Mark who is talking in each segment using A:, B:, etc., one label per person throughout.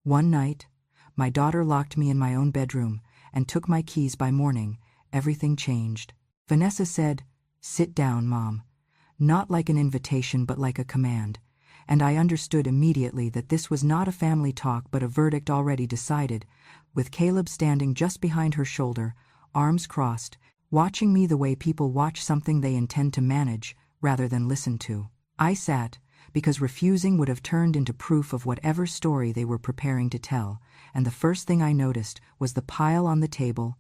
A: One night, my daughter locked me in my own bedroom and took my keys. By morning, everything changed. Vanessa said, "Sit down, Mom," not like an invitation but like a command, and I understood immediately that this was not a family talk but a verdict already decided, with Caleb standing just behind her shoulder, arms crossed, watching me the way people watch something they intend to manage rather than listen to. I sat, because refusing would have turned into proof of whatever story they were preparing to tell, and the first thing I noticed was the pile on the table,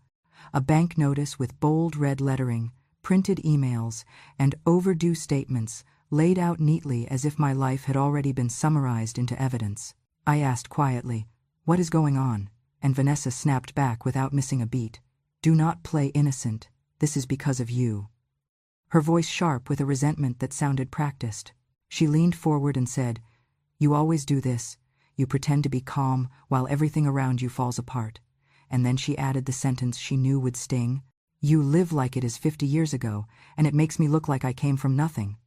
A: a bank notice with bold red lettering, printed emails, and overdue statements laid out neatly as if my life had already been summarized into evidence. I asked quietly, "What is going on?" And Vanessa snapped back without missing a beat. "Do not play innocent. This is because of you." Her voice sharp with a resentment that sounded practiced. She leaned forward and said, "You always do this. You pretend to be calm while everything around you falls apart." And then she added the sentence she knew would sting, "You live like it is 50 years ago, and it makes me look like I came from nothing."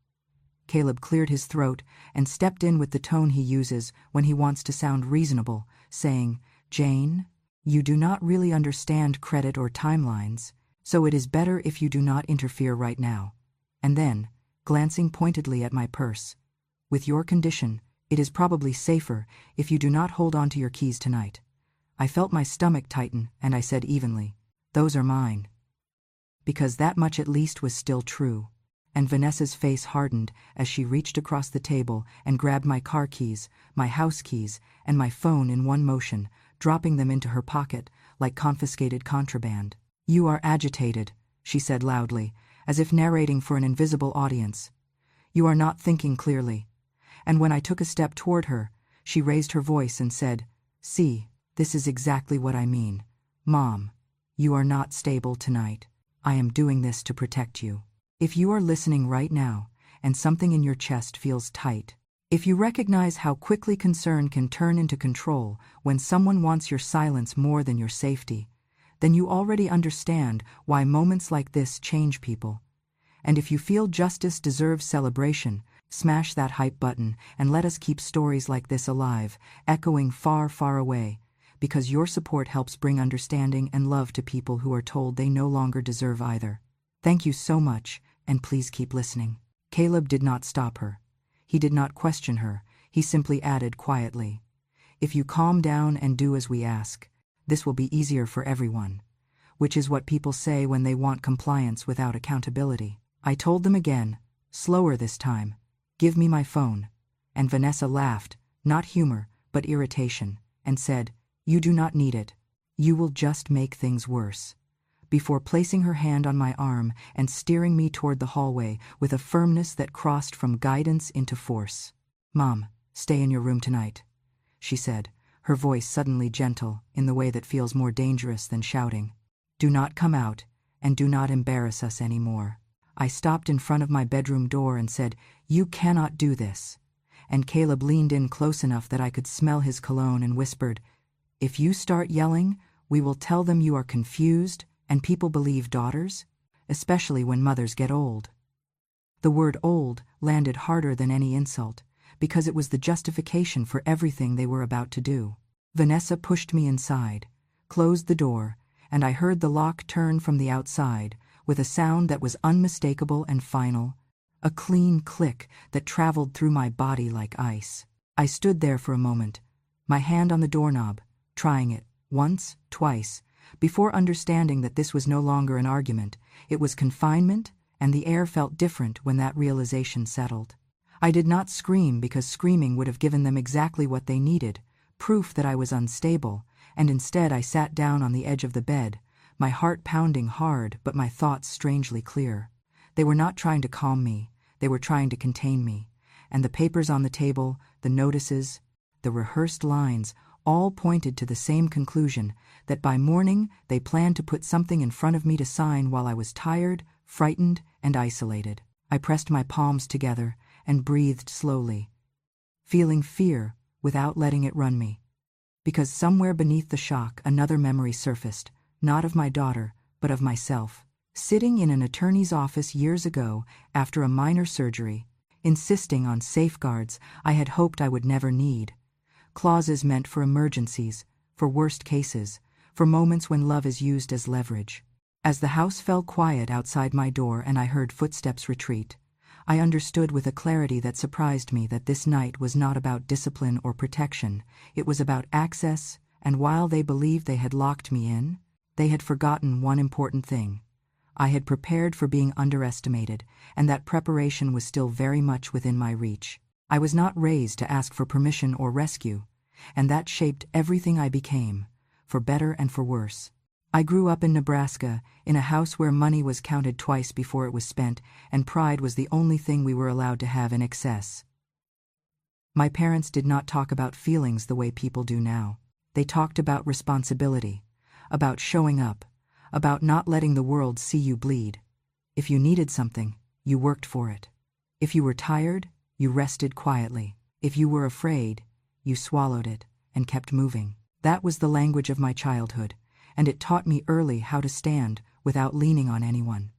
A: Caleb cleared his throat and stepped in with the tone he uses when he wants to sound reasonable, saying, "Jane, you do not really understand credit or timelines, so it is better if you do not interfere right now." And then, glancing pointedly at my purse, "With your condition, it is probably safer if you do not hold on to your keys tonight." I felt my stomach tighten, and I said evenly, "Those are mine." Because that much at least was still true. And Vanessa's face hardened as she reached across the table and grabbed my car keys, my house keys, and my phone in one motion, dropping them into her pocket like confiscated contraband. "You are agitated," she said loudly, as if narrating for an invisible audience. "You are not thinking clearly." And when I took a step toward her, she raised her voice and said, "See, this is exactly what I mean. Mom, you are not stable tonight. I am doing this to protect you. If you are listening right now, and something in your chest feels tight, if you recognize how quickly concern can turn into control when someone wants your silence more than your safety, then you already understand why moments like this change people. And if you feel justice deserves celebration, smash that hype button and let us keep stories like this alive, echoing far, far away, because your support helps bring understanding and love to people who are told they no longer deserve either. Thank you so much, and please keep listening." Caleb did not stop her. He did not question her. He simply added quietly, "If you calm down and do as we ask, this will be easier for everyone," which is what people say when they want compliance without accountability. I told them again, slower this time, "Give me my phone." And Vanessa laughed, not humor, but irritation, and said, "You do not need it. You will just make things worse," before placing her hand on my arm and steering me toward the hallway with a firmness that crossed from guidance into force. "Mom, stay in your room tonight," she said, her voice suddenly gentle in the way that feels more dangerous than shouting. "Do not come out, and do not embarrass us anymore." I stopped in front of my bedroom door and said, "You cannot do this." And Caleb leaned in close enough that I could smell his cologne and whispered, "If you start yelling, we will tell them you are confused, and people believe daughters, especially when mothers get old." The word old landed harder than any insult, because it was the justification for everything they were about to do. Vanessa pushed me inside, closed the door, and I heard the lock turn from the outside, with a sound that was unmistakable and final, a clean click that traveled through my body like ice. I stood there for a moment, my hand on the doorknob, trying it, once, twice, before understanding that this was no longer an argument, it was confinement, and the air felt different when that realization settled. I did not scream because screaming would have given them exactly what they needed, proof that I was unstable, and instead I sat down on the edge of the bed, my heart pounding hard but my thoughts strangely clear. They were not trying to calm me, they were trying to contain me, and the papers on the table, the notices, the rehearsed lines, all pointed to the same conclusion, that by morning they planned to put something in front of me to sign while I was tired, frightened, and isolated. I pressed my palms together and breathed slowly, feeling fear without letting it run me. Because somewhere beneath the shock another memory surfaced, not of my daughter, but of myself, sitting in an attorney's office years ago after a minor surgery, insisting on safeguards I had hoped I would never need, clauses meant for emergencies, for worst cases, for moments when love is used as leverage. As the house fell quiet outside my door and I heard footsteps retreat, I understood with a clarity that surprised me that this night was not about discipline or protection, it was about access, and while they believed they had locked me in, they had forgotten one important thing. I had prepared for being underestimated, and that preparation was still very much within my reach. I was not raised to ask for permission or rescue, and that shaped everything I became, for better and for worse. I grew up in Nebraska, in a house where money was counted twice before it was spent, and pride was the only thing we were allowed to have in excess. My parents did not talk about feelings the way people do now. They talked about responsibility, about showing up, about not letting the world see you bleed. If you needed something, you worked for it. If you were tired, you rested quietly. If you were afraid, you swallowed it and kept moving. That was the language of my childhood, and it taught me early how to stand without leaning on anyone.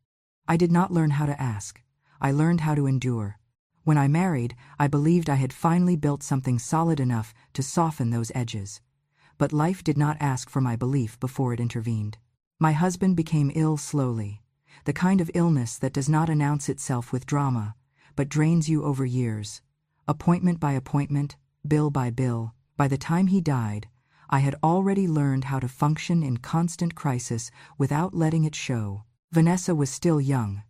A: I did not learn how to ask. I learned how to endure. When I married, I believed I had finally built something solid enough to soften those edges. But life did not ask for my belief before it intervened. My husband became ill slowly, the kind of illness that does not announce itself with drama, but drains you over years. Appointment by appointment, bill by bill. By the time he died, I had already learned how to function in constant crisis without letting it show. Vanessa was still young,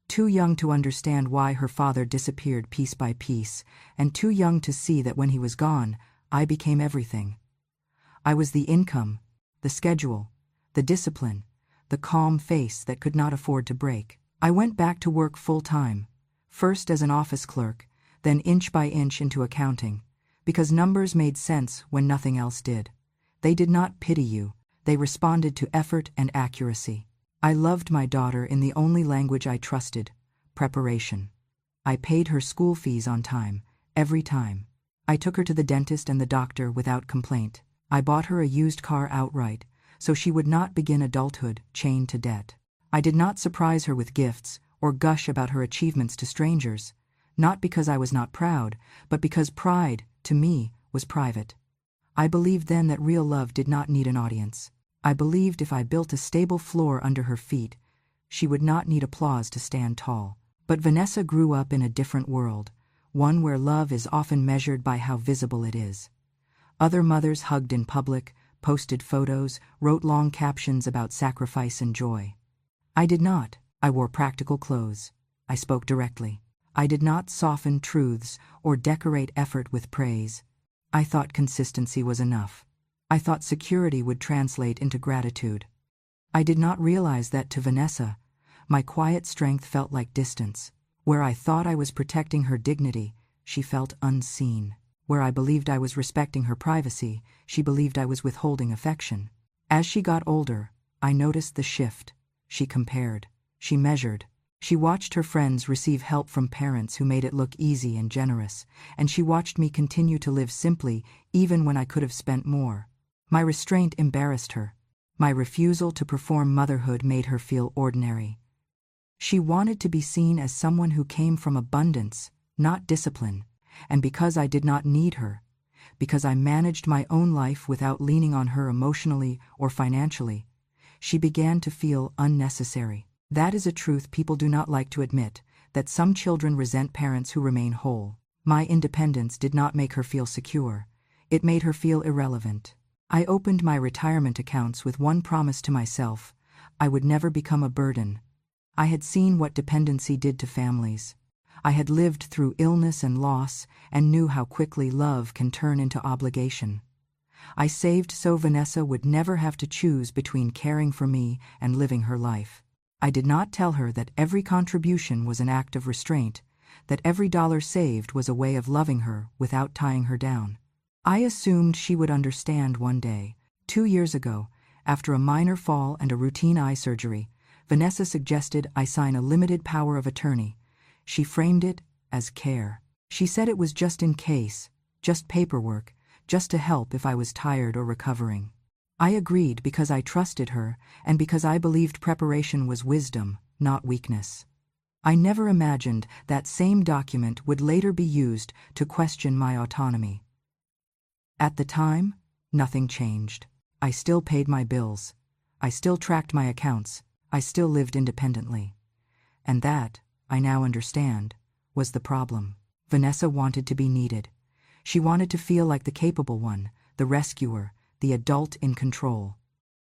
A: too young to understand why her father disappeared piece by piece, and too young to see that when he was gone, I became everything. I was the income, the schedule, the discipline, the calm face that could not afford to break. I went back to work full-time, first as an office clerk, then inch by inch into accounting, because numbers made sense when nothing else did. They did not pity you, they responded to effort and accuracy. I loved my daughter in the only language I trusted, preparation. I paid her school fees on time, every time. I took her to the dentist and the doctor without complaint. I bought her a used car outright, so she would not begin adulthood chained to debt. I did not surprise her with gifts or gush about her achievements to strangers, not because I was not proud, but because pride, to me, was private. I believed then that real love did not need an audience. I believed if I built a stable floor under her feet, she would not need applause to stand tall. But Vanessa grew up in a different world, one where love is often measured by how visible it is. Other mothers hugged in public, posted photos, wrote long captions about sacrifice and joy. I did not. I wore practical clothes. I spoke directly. I did not soften truths or decorate effort with praise. I thought consistency was enough. I thought security would translate into gratitude. I did not realize that to Vanessa, my quiet strength felt like distance. Where I thought I was protecting her dignity, she felt unseen. Where I believed I was respecting her privacy, she believed I was withholding affection. As she got older, I noticed the shift. She compared. She measured. She watched her friends receive help from parents who made it look easy and generous, and she watched me continue to live simply even when I could have spent more. My restraint embarrassed her. My refusal to perform motherhood made her feel ordinary. She wanted to be seen as someone who came from abundance, not discipline. And because I did not need her, because I managed my own life without leaning on her emotionally or financially, she began to feel unnecessary. That is a truth people do not like to admit, that some children resent parents who remain whole. My independence did not make her feel secure. It made her feel irrelevant. I opened my retirement accounts with one promise to myself: I would never become a burden. I had seen what dependency did to families. I had lived through illness and loss and knew how quickly love can turn into obligation. I saved so Vanessa would never have to choose between caring for me and living her life. I did not tell her that every contribution was an act of restraint, that every dollar saved was a way of loving her without tying her down. I assumed she would understand one day. 2 years ago, after a minor fall and a routine eye surgery, Vanessa suggested I sign a limited power of attorney. She framed it as care. She said it was just in case, just paperwork, just to help if I was tired or recovering. I agreed because I trusted her and because I believed preparation was wisdom, not weakness. I never imagined that same document would later be used to question my autonomy. At the time, nothing changed. I still paid my bills. I still tracked my accounts. I still lived independently. And that, I now understand, was the problem. Vanessa wanted to be needed. She wanted to feel like the capable one, the rescuer, the adult in control.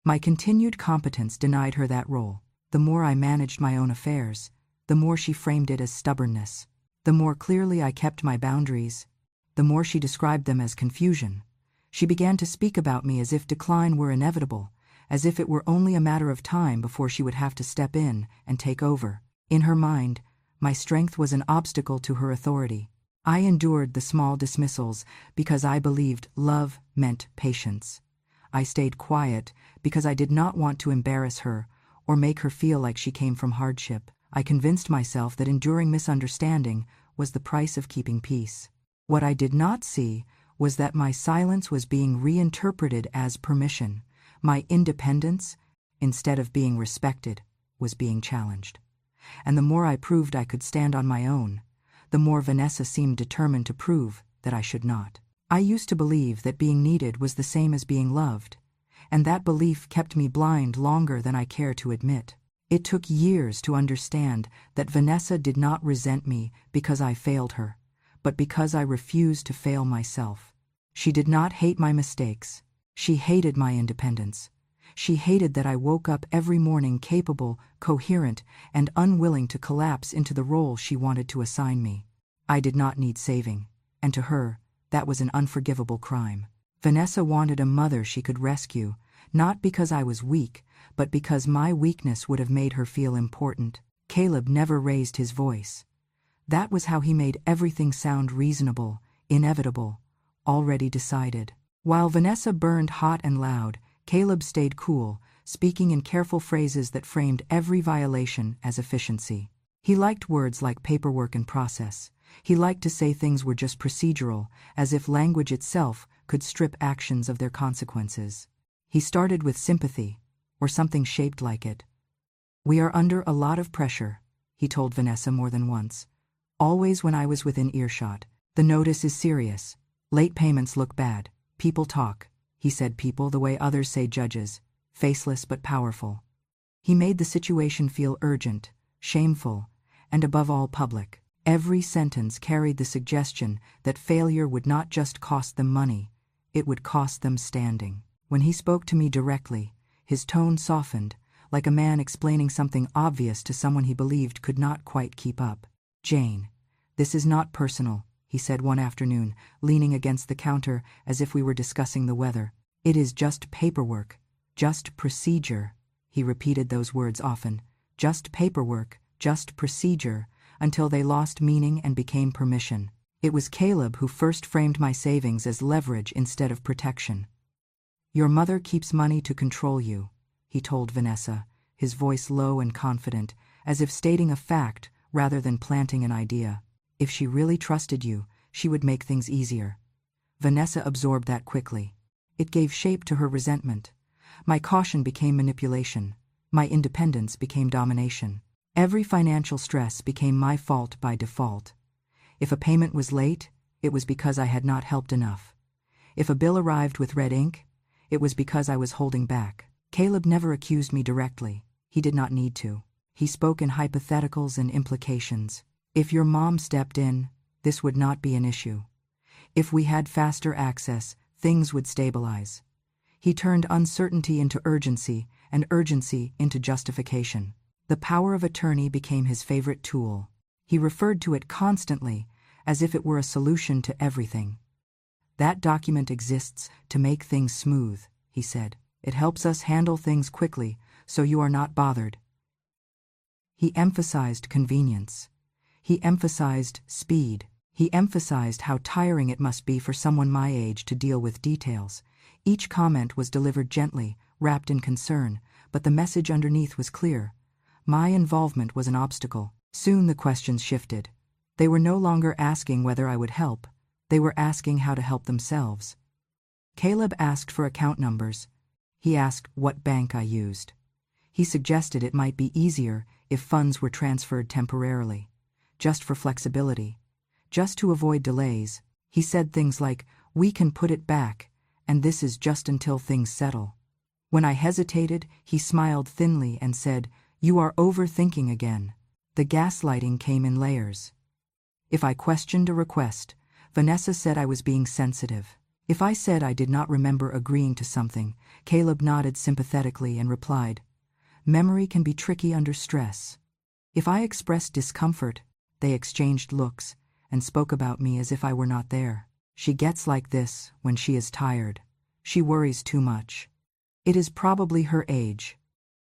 A: My continued competence denied her that role. The more I managed my own affairs, the more she framed it as stubbornness. The more clearly I kept my boundaries, the more she described them as confusion. She began to speak about me as if decline were inevitable, as if it were only a matter of time before she would have to step in and take over. In her mind, my strength was an obstacle to her authority. I endured the small dismissals because I believed love meant patience. I stayed quiet because I did not want to embarrass her or make her feel like she came from hardship. I convinced myself that enduring misunderstanding was the price of keeping peace. What I did not see was that my silence was being reinterpreted as permission. My independence, instead of being respected, was being challenged. And the more I proved I could stand on my own, the more Vanessa seemed determined to prove that I should not. I used to believe that being needed was the same as being loved, and that belief kept me blind longer than I care to admit. It took years to understand that Vanessa did not resent me because I failed her, but because I refused to fail myself. She did not hate my mistakes. She hated my independence. She hated that I woke up every morning capable, coherent, and unwilling to collapse into the role she wanted to assign me. I did not need saving, and to her, that was an unforgivable crime. Vanessa wanted a mother she could rescue, not because I was weak, but because my weakness would have made her feel important. Caleb never raised his voice. That was how he made everything sound reasonable, inevitable, already decided. While Vanessa burned hot and loud, Caleb stayed cool, speaking in careful phrases that framed every violation as efficiency. He liked words like paperwork and process. He liked to say things were just procedural, as if language itself could strip actions of their consequences. He started with sympathy, or something shaped like it. "We are under a lot of pressure," he told Vanessa more than once. Always when I was within earshot. "The notice is serious. Late payments look bad. People talk." He said people the way others say judges, faceless but powerful. He made the situation feel urgent, shameful, and above all public. Every sentence carried the suggestion that failure would not just cost them money, it would cost them standing. When he spoke to me directly, his tone softened, like a man explaining something obvious to someone he believed could not quite keep up. "Jane, this is not personal," he said one afternoon, leaning against the counter as if we were discussing the weather. "It is just paperwork, just procedure." He repeated those words often. Just paperwork, just procedure, until they lost meaning and became permission. It was Caleb who first framed my savings as leverage instead of protection. "Your mother keeps money to control you," he told Vanessa, his voice low and confident, as if stating a fact rather than planting an idea. "If she really trusted you, she would make things easier." Vanessa absorbed that quickly. It gave shape to her resentment. My caution became manipulation. My independence became domination. Every financial stress became my fault by default. If a payment was late, it was because I had not helped enough. If a bill arrived with red ink, it was because I was holding back. Caleb never accused me directly. He did not need to. He spoke in hypotheticals and implications. "If your mom stepped in, this would not be an issue. If we had faster access, things would stabilize." He turned uncertainty into urgency and urgency into justification. The power of attorney became his favorite tool. He referred to it constantly, as if it were a solution to everything. "That document exists to make things smooth," he said. "It helps us handle things quickly, so you are not bothered." He emphasized convenience. He emphasized speed. He emphasized how tiring it must be for someone my age to deal with details. Each comment was delivered gently, wrapped in concern, but the message underneath was clear. My involvement was an obstacle. Soon the questions shifted. They were no longer asking whether I would help. They were asking how to help themselves. Caleb asked for account numbers. He asked what bank I used. He suggested it might be easier if funds were transferred temporarily, just for flexibility, just to avoid delays. He said things like, We can put it back, and this is just until things settle. When I hesitated, he smiled thinly and said, "You are overthinking again." The gaslighting came in layers. If I questioned a request, Vanessa said I was being sensitive. If I said I did not remember agreeing to something, Caleb nodded sympathetically and replied, "Memory can be tricky under stress." If I expressed discomfort, they exchanged looks and spoke about me as if I were not there. "She gets like this when she is tired. She worries too much. It is probably her age."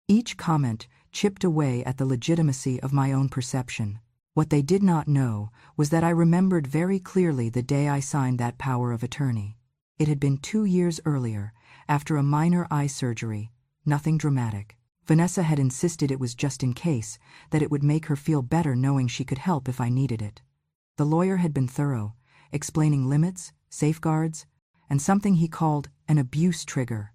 A: Each comment chipped away at the legitimacy of my own perception. What they did not know was that I remembered very clearly the day I signed that power of attorney. It had been 2 years earlier, after a minor eye surgery, nothing dramatic. Vanessa had insisted it was just in case, that it would make her feel better knowing she could help if I needed it. The lawyer had been thorough, explaining limits, safeguards, and something he called an abuse trigger.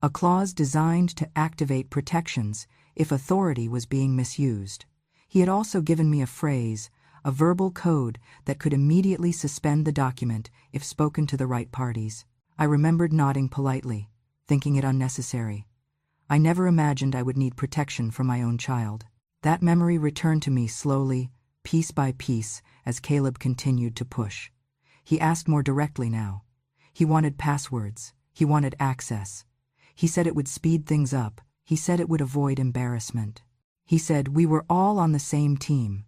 A: A clause designed to activate protections if authority was being misused. He had also given me a phrase, a verbal code that could immediately suspend the document if spoken to the right parties. I remembered nodding politely, thinking it unnecessary. I never imagined I would need protection from my own child. That memory returned to me slowly, piece by piece, as Caleb continued to push. He asked more directly now. He wanted passwords. He wanted access. He said it would speed things up. He said it would avoid embarrassment. He said we were all on the same team.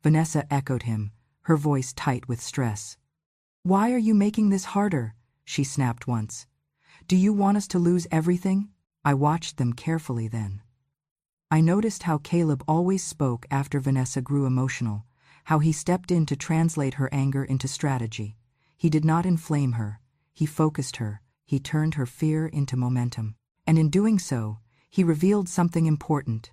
A: Vanessa echoed him, her voice tight with stress. "Why are you making this harder?" she snapped once. "Do you want us to lose everything?" I watched them carefully then. I noticed how Caleb always spoke after Vanessa grew emotional, how he stepped in to translate her anger into strategy. He did not inflame her. He focused her. He turned her fear into momentum. And in doing so, he revealed something important.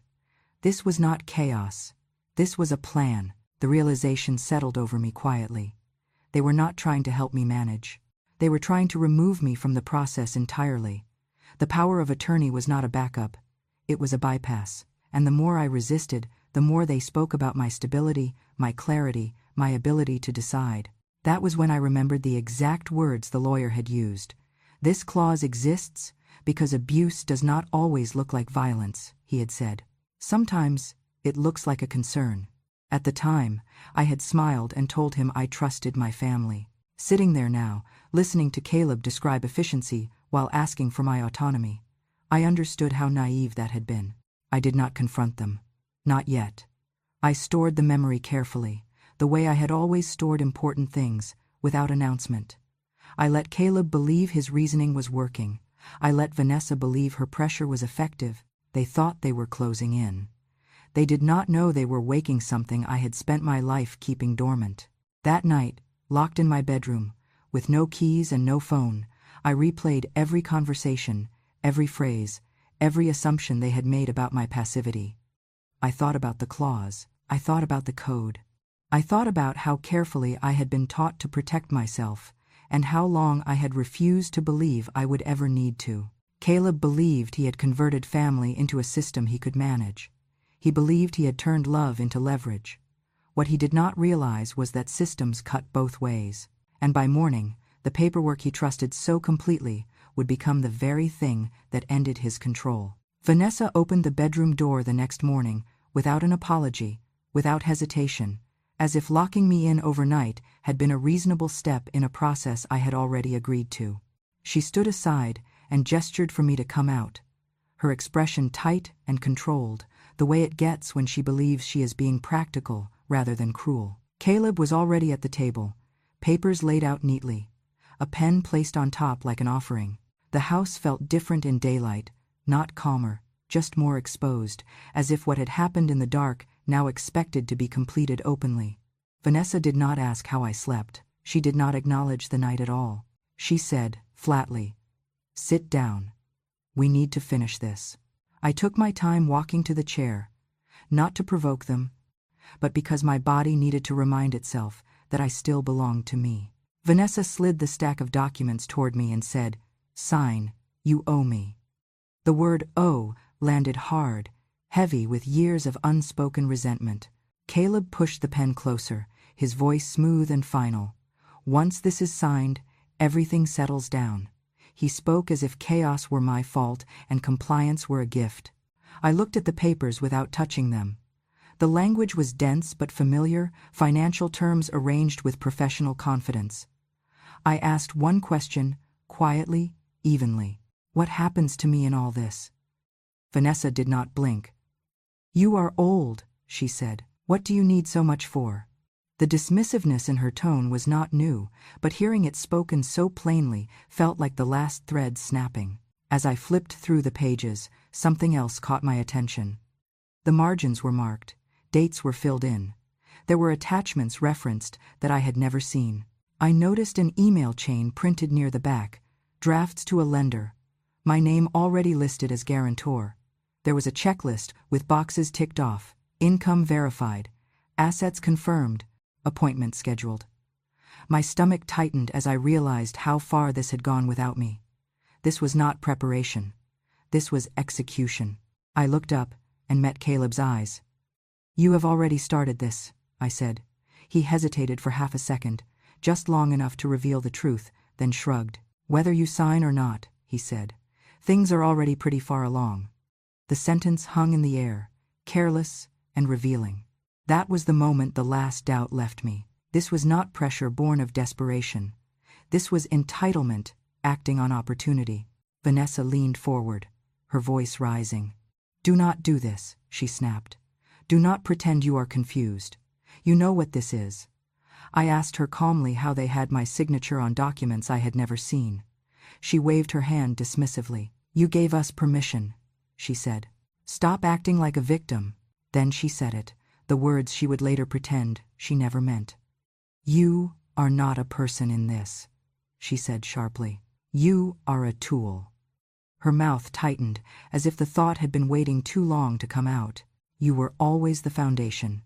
A: This was not chaos. This was a plan. The realization settled over me quietly. They were not trying to help me manage. They were trying to remove me from the process entirely. The power of attorney was not a backup. It was a bypass. And the more I resisted, the more they spoke about my stability, my clarity, my ability to decide. That was when I remembered the exact words the lawyer had used. "This clause exists because abuse does not always look like violence," he had said. "Sometimes it looks like a concern." At the time, I had smiled and told him I trusted my family. Sitting there now, listening to Caleb describe efficiency while asking for my autonomy, I understood how naive that had been. I did not confront them. Not yet. I stored the memory carefully, the way I had always stored important things, without announcement. I let Caleb believe his reasoning was working. I let Vanessa believe her pressure was effective. They thought they were closing in. They did not know they were waking something I had spent my life keeping dormant. That night, locked in my bedroom, with no keys and no phone, I replayed every conversation, every phrase, every assumption they had made about my passivity. I thought about the clause. I thought about the code. I thought about how carefully I had been taught to protect myself, and how long I had refused to believe I would ever need to. Caleb believed he had converted family into a system he could manage. He believed he had turned love into leverage. What he did not realize was that systems cut both ways, and by morning, the paperwork he trusted so completely would become the very thing that ended his control. Vanessa opened the bedroom door the next morning without an apology, without hesitation, as if locking me in overnight had been a reasonable step in a process I had already agreed to. She stood aside and gestured for me to come out, her expression tight and controlled, the way it gets when she believes she is being practical rather than cruel. Caleb was already at the table, papers laid out neatly, a pen placed on top like an offering. The house felt different in daylight, not calmer, just more exposed, as if what had happened in the dark now expected to be completed openly. Vanessa did not ask how I slept. She did not acknowledge the night at all. She said, flatly, "Sit down. We need to finish this." I took my time walking to the chair, not to provoke them, but because my body needed to remind itself that I still belonged to me. Vanessa slid the stack of documents toward me and said, "Sign, you owe me." The word owe landed hard, heavy with years of unspoken resentment. Caleb pushed the pen closer, his voice smooth and final. "Once this is signed, everything settles down. He spoke as if chaos were my fault and compliance were a gift. I looked at the papers without touching them. The language was dense but familiar, financial terms arranged with professional confidence. I asked one question, quietly, evenly. What happens to me in all this? Vanessa did not blink. You are old, she said. What do you need so much for? The dismissiveness in her tone was not new, but hearing it spoken so plainly felt like the last thread snapping. As I flipped through the pages, something else caught my attention. The margins were marked, dates were filled in. There were attachments referenced that I had never seen. I noticed an email chain printed near the back, drafts to a lender, my name already listed as guarantor. There was a checklist with boxes ticked off, income verified, assets confirmed, appointment scheduled. My stomach tightened as I realized how far this had gone without me. This was not preparation. This was execution. I looked up and met Caleb's eyes. You have already started this, I said. He hesitated for half a second, just long enough to reveal the truth, then shrugged. Whether you sign or not, he said. Things are already pretty far along. The sentence hung in the air, careless and revealing. That was the moment the last doubt left me. This was not pressure born of desperation. This was entitlement, acting on opportunity. Vanessa leaned forward, her voice rising. Do not do this, she snapped. Do not pretend you are confused. You know what this is. I asked her calmly how they had my signature on documents I had never seen. She waved her hand dismissively. You gave us permission, she said. Stop acting like a victim. Then she said it, the words she would later pretend she never meant. You are not a person in this, she said sharply. You are a tool. Her mouth tightened, as if the thought had been waiting too long to come out. You were always the foundation.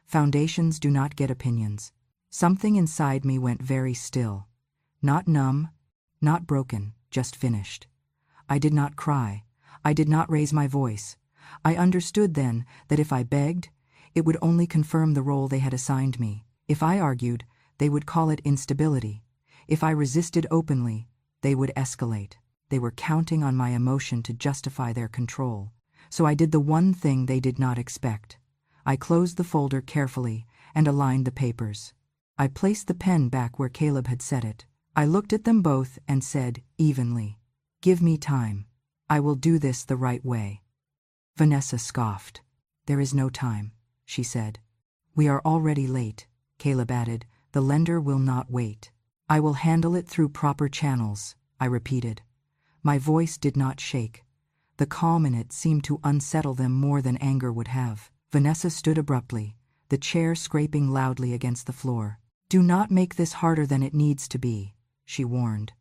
A: Foundations do not get opinions. Something inside me went very still. Not numb, not broken, just finished. I did not cry. I did not raise my voice. I understood then that if I begged, it would only confirm the role they had assigned me. If I argued, they would call it instability. If I resisted openly, they would escalate. They were counting on my emotion to justify their control. So I did the one thing they did not expect. I closed the folder carefully and aligned the papers. I placed the pen back where Caleb had set it. I looked at them both and said, evenly, give me time. I will do this the right way. Vanessa scoffed. There is no time, she said. We are already late, Caleb added. The lender will not wait. I will handle it through proper channels, I repeated. My voice did not shake. The calm in it seemed to unsettle them more than anger would have. Vanessa stood abruptly, the chair scraping loudly against the floor. Do not make this harder than it needs to be, she warned.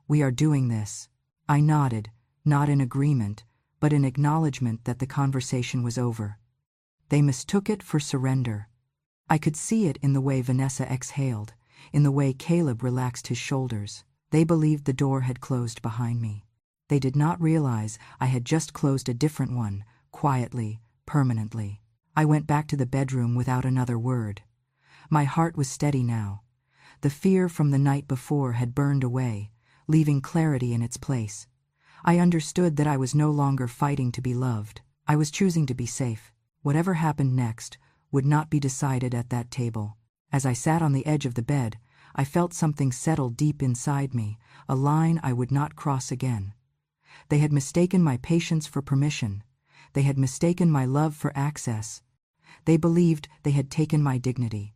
A: We are doing this. I nodded, not in agreement, but in acknowledgement that the conversation was over. They mistook it for surrender. I could see it in the way Vanessa exhaled, in the way Caleb relaxed his shoulders. They believed the door had closed behind me. They did not realize I had just closed a different one, quietly, permanently. I went back to the bedroom without another word. My heart was steady now. The fear from the night before had burned away, leaving clarity in its place. I understood that I was no longer fighting to be loved. I was choosing to be safe. Whatever happened next would not be decided at that table. As I sat on the edge of the bed, I felt something settle deep inside me, a line I would not cross again. They had mistaken my patience for permission. They had mistaken my love for access. They believed they had taken my dignity.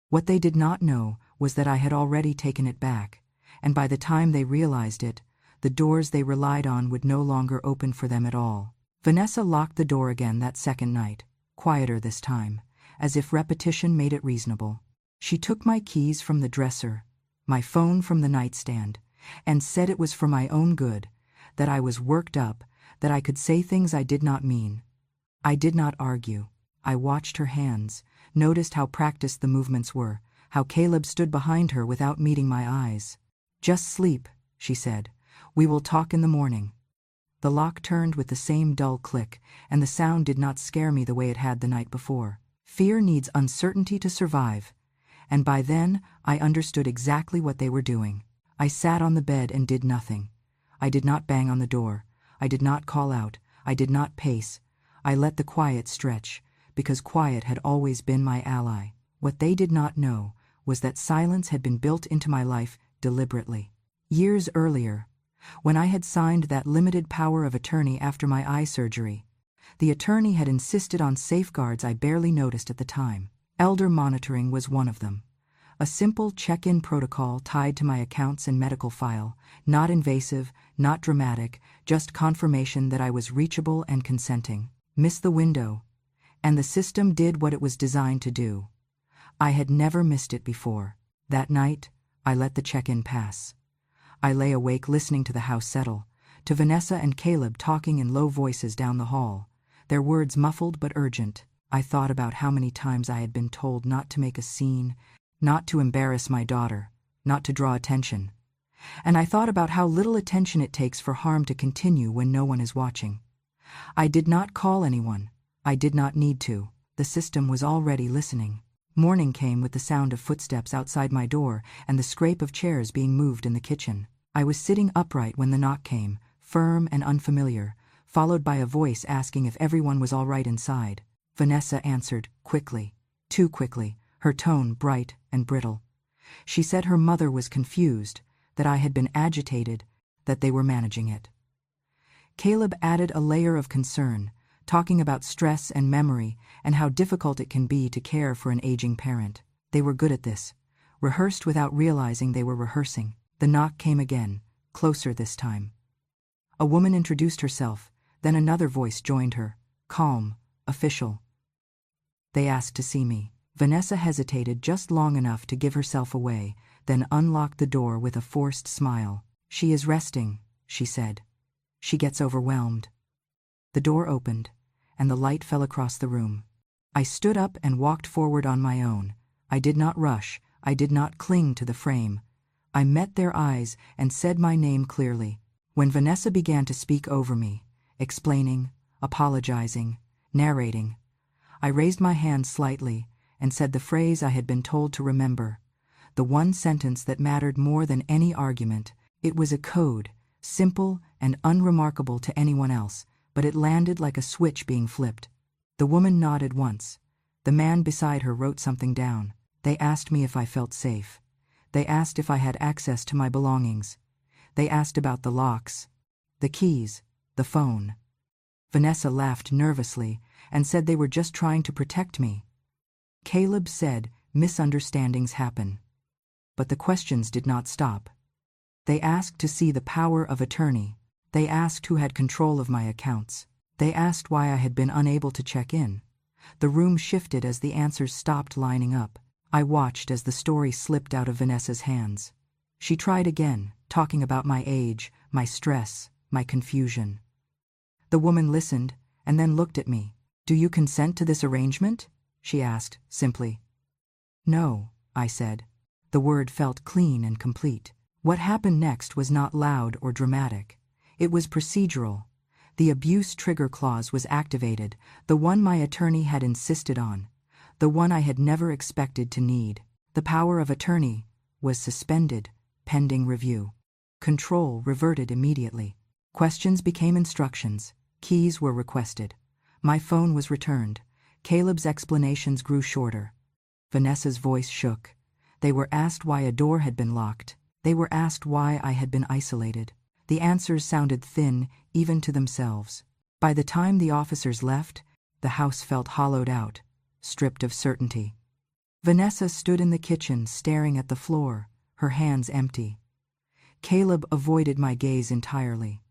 A: What they did not know was that I had already taken it back, and by the time they realized it, the doors they relied on would no longer open for them at all. Vanessa locked the door again that second night, quieter this time, as if repetition made it reasonable. She took my keys from the dresser, my phone from the nightstand, and said it was for my own good, that I was worked up, that I could say things I did not mean. I did not argue. I watched her hands, noticed how practiced the movements were, how Caleb stood behind her without meeting my eyes. Just sleep, she said. We will talk in the morning. The lock turned with the same dull click, and the sound did not scare me the way it had the night before. Fear needs uncertainty to survive, and by then I understood exactly what they were doing. I sat on the bed and did nothing. I did not bang on the door. I did not call out. I did not pace. I let the quiet stretch, because quiet had always been my ally. What they did not know was that silence had been built into my life deliberately. Years earlier, when I had signed that limited power of attorney after my eye surgery, the attorney had insisted on safeguards I barely noticed at the time. Elder monitoring was one of them. A simple check-in protocol tied to my accounts and medical file, not invasive, not dramatic, just confirmation that I was reachable and consenting. Miss the window, and the system did what it was designed to do. I had never missed it before. That night, I let the check-in pass. I lay awake listening to the house settle, to Vanessa and Caleb talking in low voices down the hall, their words muffled but urgent. I thought about how many times I had been told not to make a scene, not to embarrass my daughter, not to draw attention. And I thought about how little attention it takes for harm to continue when no one is watching. I did not call anyone. I did not need to. The system was already listening. Morning came with the sound of footsteps outside my door and the scrape of chairs being moved in the kitchen. I was sitting upright when the knock came, firm and unfamiliar, followed by a voice asking if everyone was all right inside. Vanessa answered, quickly, too quickly, her tone bright and brittle. She said her mother was confused, that I had been agitated, that they were managing it. Caleb added a layer of concern, talking about stress and memory and how difficult it can be to care for an aging parent. They were good at this, rehearsed without realizing they were rehearsing. The knock came again, closer this time. A woman introduced herself, then another voice joined her, calm, official. They asked to see me. Vanessa hesitated just long enough to give herself away, then unlocked the door with a forced smile. She is resting, she said. She gets overwhelmed. The door opened, and the light fell across the room. I stood up and walked forward on my own. I did not rush. I did not cling to the frame. I met their eyes and said my name clearly. When Vanessa began to speak over me, explaining, apologizing, narrating, I raised my hand slightly and said the phrase I had been told to remember, the one sentence that mattered more than any argument. It was a code, simple and unremarkable to anyone else, but it landed like a switch being flipped. The woman nodded once. The man beside her wrote something down. They asked me if I felt safe. They asked if I had access to my belongings. They asked about the locks, the keys, the phone. Vanessa laughed nervously and said they were just trying to protect me. Caleb said misunderstandings happen. But the questions did not stop. They asked to see the power of attorney. They asked who had control of my accounts. They asked why I had been unable to check in. The room shifted as the answers stopped lining up. I watched as the story slipped out of Vanessa's hands. She tried again, talking about my age, my stress, my confusion. The woman listened and then looked at me. "Do you consent to this arrangement?" she asked, simply. "No," I said. The word felt clean and complete. What happened next was not loud or dramatic. It was procedural. The abuse trigger clause was activated, the one my attorney had insisted on, the one I had never expected to need. The power of attorney was suspended, pending review. Control reverted immediately. Questions became instructions. Keys were requested. My phone was returned. Caleb's explanations grew shorter. Vanessa's voice shook. They were asked why a door had been locked. They were asked why I had been isolated. The answers sounded thin, even to themselves. By the time the officers left, the house felt hollowed out, stripped of certainty. Vanessa stood in the kitchen staring at the floor, her hands empty. Caleb avoided my gaze entirely.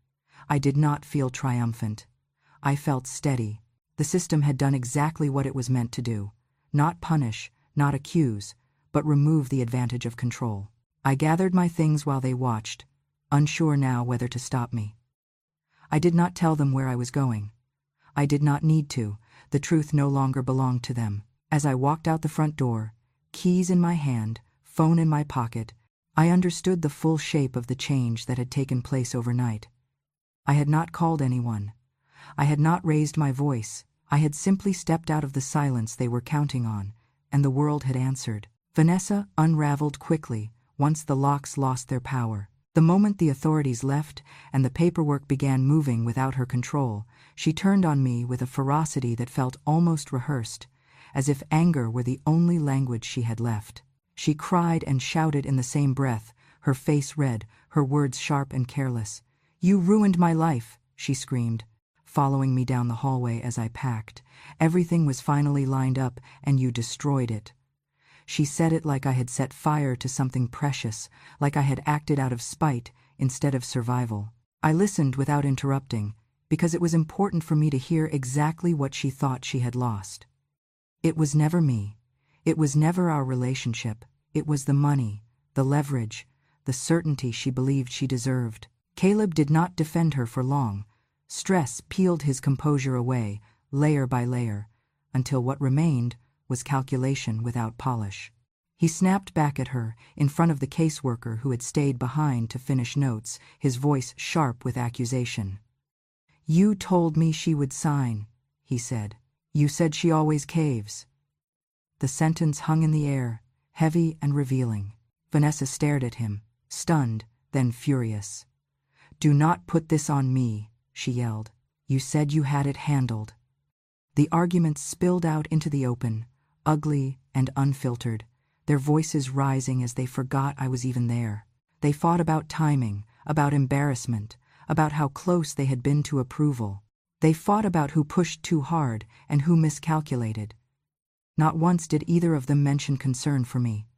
A: I did not feel triumphant. I felt steady. The system had done exactly what it was meant to do. Not punish, not accuse, but remove the advantage of control. I gathered my things while they watched, unsure now whether to stop me. I did not tell them where I was going. I did not need to. The truth no longer belonged to them. As I walked out the front door, keys in my hand, phone in my pocket, I understood the full shape of the change that had taken place overnight. I had not called anyone. I had not raised my voice. I had simply stepped out of the silence they were counting on, and the world had answered. Vanessa unraveled quickly, once the locks lost their power. The moment the authorities left and the paperwork began moving without her control, she turned on me with a ferocity that felt almost rehearsed, as if anger were the only language she had left. She cried and shouted in the same breath, her face red, her words sharp and careless. "You ruined my life," she screamed, following me down the hallway as I packed. "Everything was finally lined up, and you destroyed it." She said it like I had set fire to something precious, like I had acted out of spite instead of survival. I listened without interrupting, because it was important for me to hear exactly what she thought she had lost. It was never me. It was never our relationship. It was the money, the leverage, the certainty she believed she deserved. Caleb did not defend her for long. Stress peeled his composure away, layer by layer, until what remained was calculation without polish. He snapped back at her, in front of the caseworker who had stayed behind to finish notes, his voice sharp with accusation. "You told me she would sign," he said. "You said she always caves." The sentence hung in the air, heavy and revealing. Vanessa stared at him, stunned, then furious. "Do not put this on me," she yelled. "You said you had it handled." The arguments spilled out into the open, ugly and unfiltered, their voices rising as they forgot I was even there. They fought about timing, about embarrassment, about how close they had been to approval. They fought about who pushed too hard and who miscalculated. Not once did either of them mention concern for me.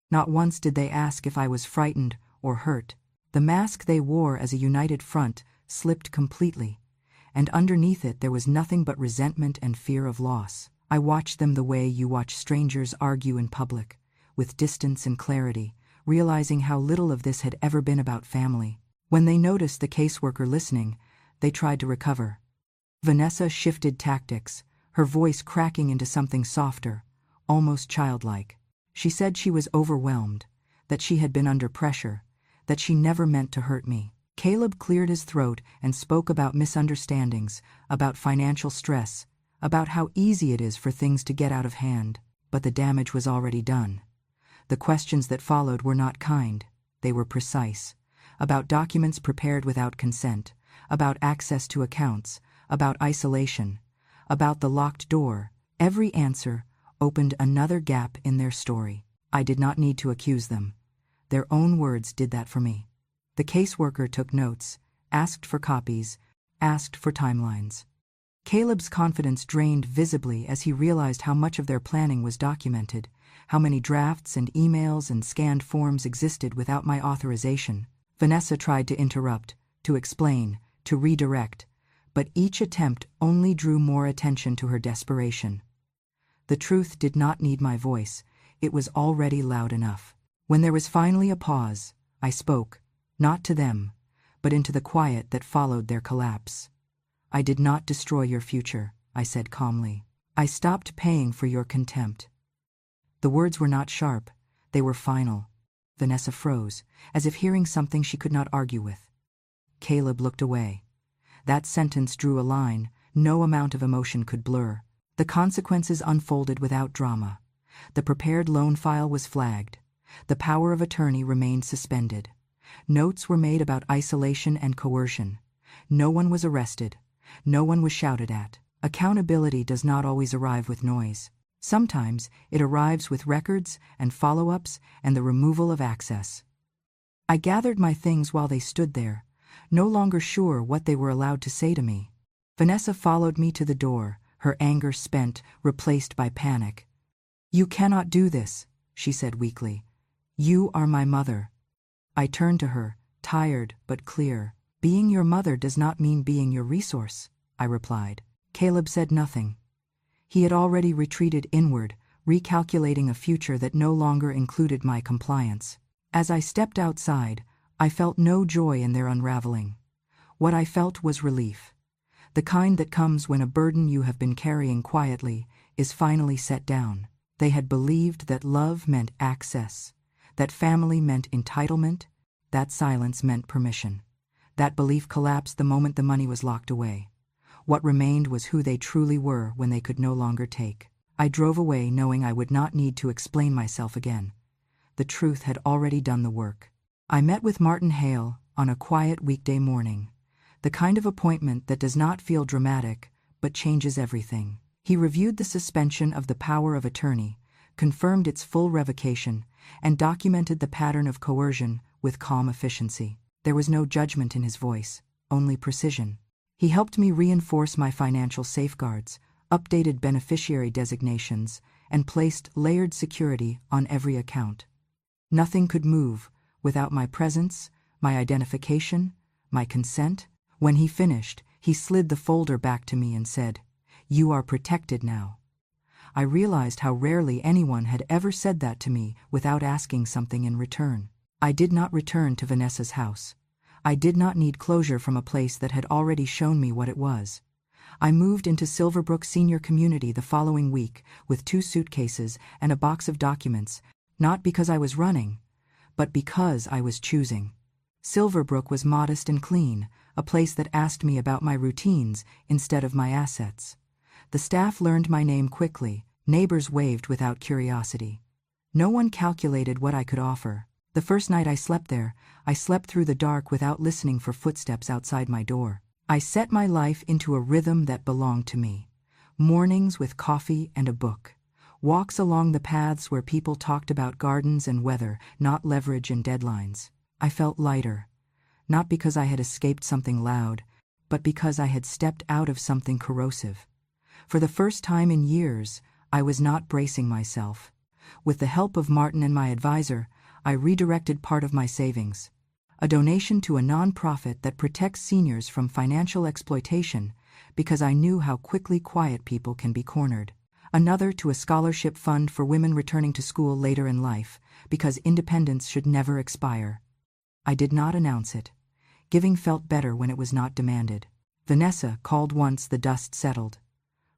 A: Not once did they ask if I was frightened or hurt. The mask they wore as a united front slipped completely, and underneath it there was nothing but resentment and fear of loss. I watched them the way you watch strangers argue in public, with distance and clarity, realizing how little of this had ever been about family. When they noticed the caseworker listening, they tried to recover. Vanessa shifted tactics, her voice cracking into something softer, almost childlike. She said she was overwhelmed, that she had been under pressure, that she never meant to hurt me. Caleb cleared his throat and spoke about misunderstandings, about financial stress, about how easy it is for things to get out of hand. But the damage was already done. The questions that followed were not kind, they were precise. About documents prepared without consent, about access to accounts, about isolation, about the locked door. Every answer opened another gap in their story. I did not need to accuse them. Their own words did that for me. The caseworker took notes, asked for copies, asked for timelines. Caleb's confidence drained visibly as he realized how much of their planning was documented, how many drafts and emails and scanned forms existed without my authorization. Vanessa tried to interrupt, to explain, to redirect, but each attempt only drew more attention to her desperation. The truth did not need my voice, it was already loud enough. When there was finally a pause, I spoke, not to them, but into the quiet that followed their collapse. "I did not destroy your future," I said calmly. "I stopped paying for your contempt." The words were not sharp, they were final. Vanessa froze, as if hearing something she could not argue with. Caleb looked away. That sentence drew a line no amount of emotion could blur. The consequences unfolded without drama. The prepared loan file was flagged. The power of attorney remained suspended. Notes were made about isolation and coercion. No one was arrested. No one was shouted at. Accountability does not always arrive with noise. Sometimes it arrives with records and follow-ups and the removal of access. I gathered my things while they stood there, no longer sure what they were allowed to say to me. Vanessa followed me to the door, her anger spent, replaced by panic. "You cannot do this," she said weakly. "You are my mother." I turned to her, tired but clear. "Being your mother does not mean being your resource," I replied. Caleb said nothing. He had already retreated inward, recalculating a future that no longer included my compliance. As I stepped outside, I felt no joy in their unraveling. What I felt was relief. The kind that comes when a burden you have been carrying quietly is finally set down. They had believed that love meant access, that family meant entitlement, that silence meant permission. That belief collapsed the moment the money was locked away. What remained was who they truly were when they could no longer take. I drove away knowing I would not need to explain myself again. the truth had already done the work. I met with Martin Hale on a quiet weekday morning, the kind of appointment that does not feel dramatic but changes everything. He reviewed the suspension of the power of attorney, confirmed its full revocation, and documented the pattern of coercion with calm efficiency. There was no judgment in his voice, only precision. He helped me reinforce my financial safeguards, updated beneficiary designations, and placed layered security on every account. Nothing could move without my presence, my identification, my consent. When he finished, he slid the folder back to me and said, "You are protected now." I realized how rarely anyone had ever said that to me without asking something in return. I did not return to Vanessa's house. I did not need closure from a place that had already shown me what it was. I moved into Silverbrook Senior Community the following week with 2 suitcases and a box of documents, not because I was running, but because I was choosing. Silverbrook was modest and clean, a place that asked me about my routines instead of my assets. The staff learned my name quickly, neighbors waved without curiosity. No one calculated what I could offer. The first night I slept there, I slept through the dark without listening for footsteps outside my door. I set my life into a rhythm that belonged to me. Mornings with coffee and a book. Walks along the paths where people talked about gardens and weather, not leverage and deadlines. I felt lighter, not because I had escaped something loud, but because I had stepped out of something corrosive. For the first time in years, I was not bracing myself. With the help of Martin and my advisor, I redirected part of my savings. A donation to a nonprofit that protects seniors from financial exploitation, because I knew how quickly quiet people can be cornered. Another to a scholarship fund for women returning to school later in life, because independence should never expire. I did not announce it. Giving felt better when it was not demanded. Vanessa called once the dust settled.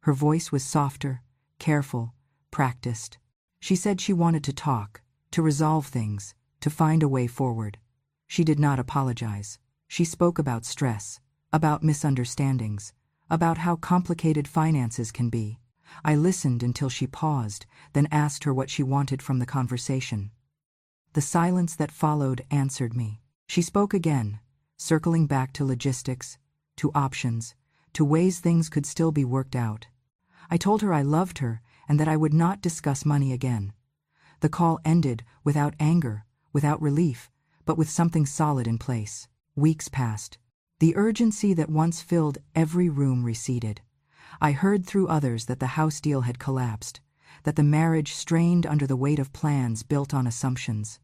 A: Her voice was softer, careful, practiced. She said she wanted to talk, to resolve things, to find a way forward. She did not apologize. She spoke about stress, about misunderstandings, about how complicated finances can be. I listened until she paused, then asked her what she wanted from the conversation. The silence that followed answered me. She spoke again, circling back to logistics, to options, to ways things could still be worked out. I told her I loved her and that I would not discuss money again. The call ended without anger, without relief, but with something solid in place. Weeks passed. The urgency that once filled every room receded. I heard through others that the house deal had collapsed, that the marriage strained under the weight of plans built on assumptions.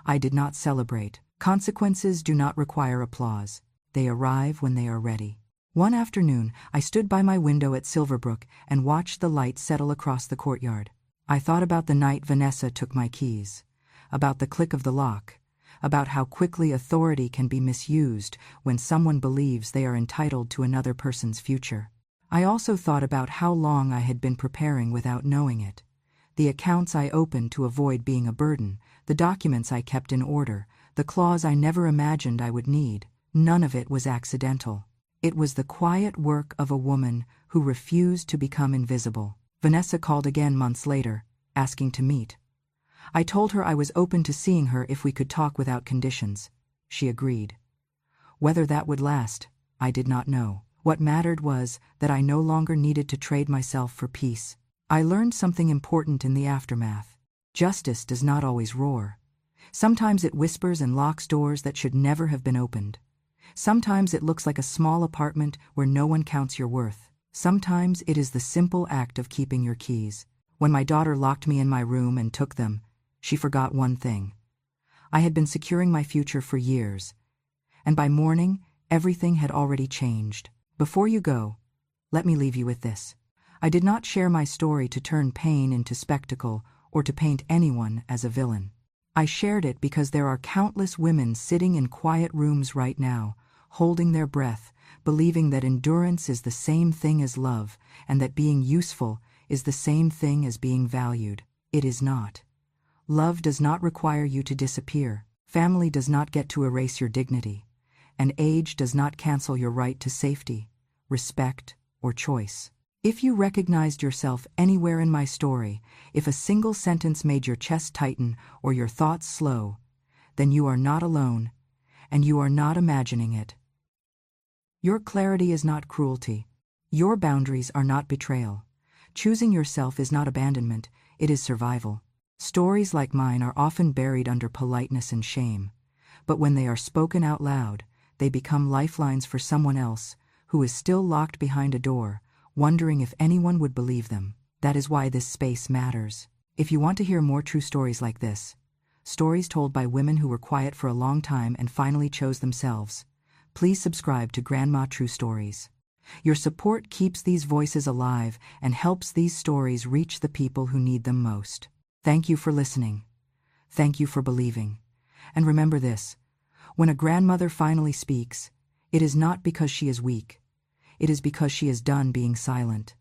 A: I did not celebrate. Consequences do not require applause. They arrive when they are ready. One afternoon, I stood by my window at Silverbrook and watched the light settle across the courtyard. I thought about the night Vanessa took my keys, about the click of the lock, about how quickly authority can be misused when someone believes they are entitled to another person's future. I also thought about how long I had been preparing without knowing it. The accounts I opened to avoid being a burden, the documents I kept in order, the clause I never imagined I would need. None of it was accidental. It was the quiet work of a woman who refused to become invisible. Vanessa called again months later, asking to meet. I told her I was open to seeing her if we could talk without conditions. She agreed. Whether that would last, I did not know. What mattered was that I no longer needed to trade myself for peace. I learned something important in the aftermath. Justice does not always roar. Sometimes it whispers and locks doors that should never have been opened. Sometimes it looks like a small apartment where no one counts your worth. Sometimes it is the simple act of keeping your keys. When my daughter locked me in my room and took them, she forgot one thing. I had been securing my future for years, and by morning, everything had already changed. Before you go, let me leave you with this. I did not share my story to turn pain into spectacle or to paint anyone as a villain. I shared it because there are countless women sitting in quiet rooms right now, holding their breath, believing that endurance is the same thing as love, and that being useful is the same thing as being valued. It is not. Love does not require you to disappear. Family does not get to erase your dignity. And age does not cancel your right to safety, respect, or choice. If you recognized yourself anywhere in my story, if a single sentence made your chest tighten or your thoughts slow, then you are not alone, and you are not imagining it. Your clarity is not cruelty. Your boundaries are not betrayal. Choosing yourself is not abandonment, it is survival. Stories like mine are often buried under politeness and shame, but when they are spoken out loud, they become lifelines for someone else who is still locked behind a door, wondering if anyone would believe them. That is why this space matters. If you want to hear more true stories like this, stories told by women who were quiet for a long time and finally chose themselves, please subscribe to Grandma True Stories. Your support keeps these voices alive and helps these stories reach the people who need them most. Thank you for listening. Thank you for believing. And remember this, when a grandmother finally speaks, it is not because she is weak. It is because she is done being silent.